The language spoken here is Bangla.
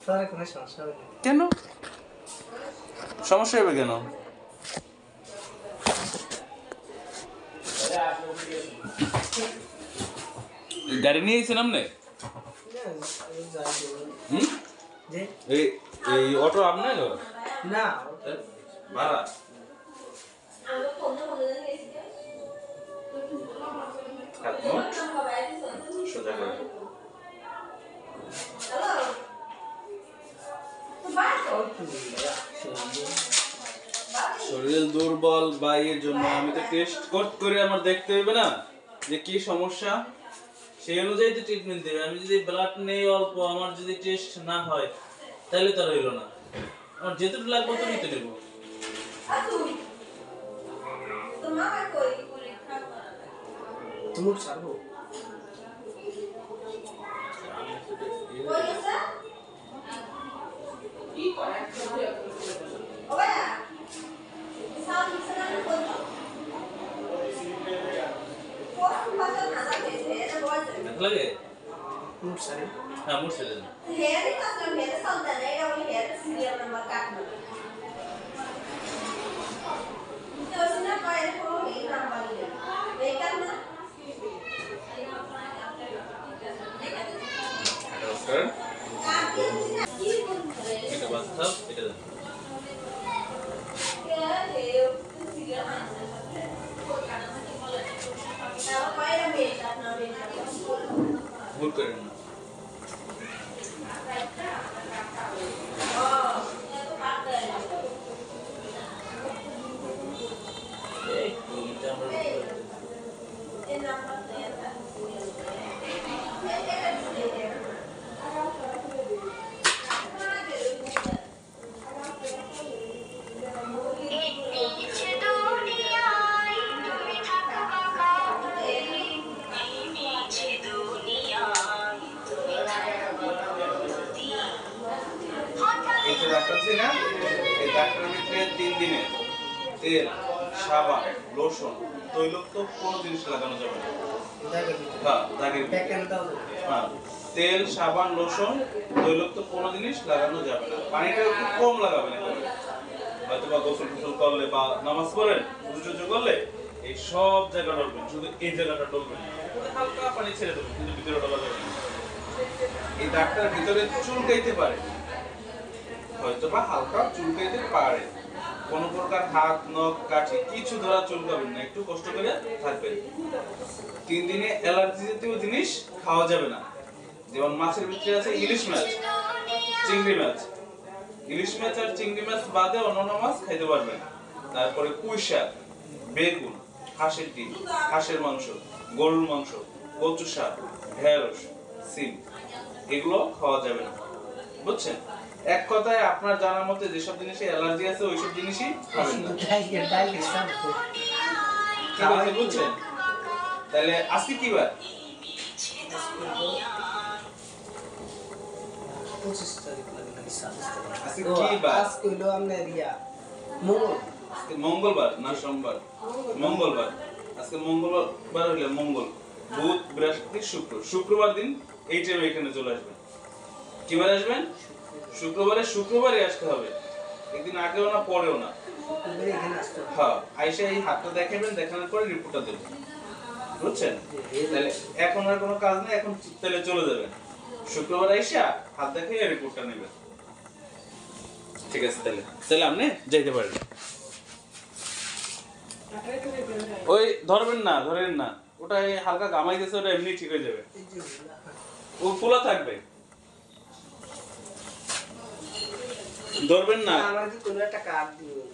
তাহলে কোনো সমস্যা হবে না। কেন সমস্যা হবে কেন? গাড়ি নিয়ে এসেছেন আপনি? এই অটো আপনার না ভাড়া? সোজা করে শরীর দুর্বল বা এর জন্য আমি তো টেস্ট করে আমার দেখতে হবে না যে কি সমস্যা, সেই অনুযায়ী তো ট্রিটমেন্ট দেবে। আমি যদি ব্লাড নেই অল্প, আমার যদি টেস্ট না হয় তাহলে তো রইল না। আমার যেটুকু লাগবে ততটুকুই তো নেব। তুমি ছাড়বো লাগে মুখ সারি হ্যাঁ মোট ছেড়ে দেন। এটা বাদ দাও, এটা দেন। ভুল করেন না। ডাক্তারের ভিতরে 3 দিনে তেল, সাবান, লোশন, তৈলাক্ত কোনো জিনিস লাগানো যাবে না। হ্যাঁ, দাগের হ্যাঁ, তেল, সাবান, লোশন, তৈলাক্ত কোনো জিনিস লাগানো যাবে না। পানিটা একটু কম লাগাবেন। হয়তো বা গোসল টোসল করলে বা নামাজ পড়েন, উজু করলে এই সব জায়গা ডলবেন, শুধু এই জায়গাটা ডলবেন। হালকা পানি ছেড়ে দেবেন, কিন্তু ভিতরে ডলা যাবে না। এই দাগটার ভিতরে চুলকাইতে পারে, হয়তো বা হালকা চুলকাইতে পারে। কোনো প্রকার হাত, নখ, কাঠি কিছু ধরা চুলকাবেন না, একটু কষ্ট করে থাকবেন। 3 দিনে অ্যালার্জি জাতীয় জিনিস খাওয়া যাবে না। যেমন মাছের ভিতরে আছে ইলিশ মাছ, চিংড়ি মাছ। ইলিশ মাছ আর চিংড়ি মাছ বাদে অন্যান্য মাছ খাইতে পারবেন। তারপরে পুঁই শাক, বেগুন, হাঁসের ডিম, হাঁসের মাংস, গরুর মাংস, কচু শাক, ঢেঁড়স, সিম এগুলো খাওয়া যাবে না। বুঝছেন? এক কথায় আপনার জানার মতে যেসব জিনিসে অ্যালার্জি আছে ওইসব জিনিসই খাবেন না। কি বলতে বুঝছেন? তাহলে আজকে কি বার? 25 তারিখ লাগে নাকি 27 তারিখ? আজকে কি বার? আজকে হলো আপনার মঙ্গল। আজকে মঙ্গলবার না সোমবার? মঙ্গলবার। আজকে মঙ্গলবার হইলে মঙ্গল, বুধ, বৃহস্পতি, শুক্র। শুক্রবার দিন এই টাইমে এখানে চলে আসবেন। কি বার আসবেন? শুক্রবারে আসতে হবে। একদিন আগেও না পরেও না। হ্যাঁ, আইসা এই হাতটা দেখাবেন, দেখানোর পরে রিপোর্টটা দেবেন। বুঝছেন? তাহলে এখন আর কোনো কাজ নেই, এখন তাহলে চলে যাবেন। শুক্রবার আইসা হাত দেখাই রিপোর্টটা নেবেন। ঠিক আছে, তাহলে আপনি যাইতে পারেন। ওই ধরেন না, ওটা হালকা গামাই গেছে, ওটা এমনি ঠিক হয়ে যাবে। ও খোলা থাকবে, ধরবেন না। আমার কি কোনো একটা কার্ড দিবেন?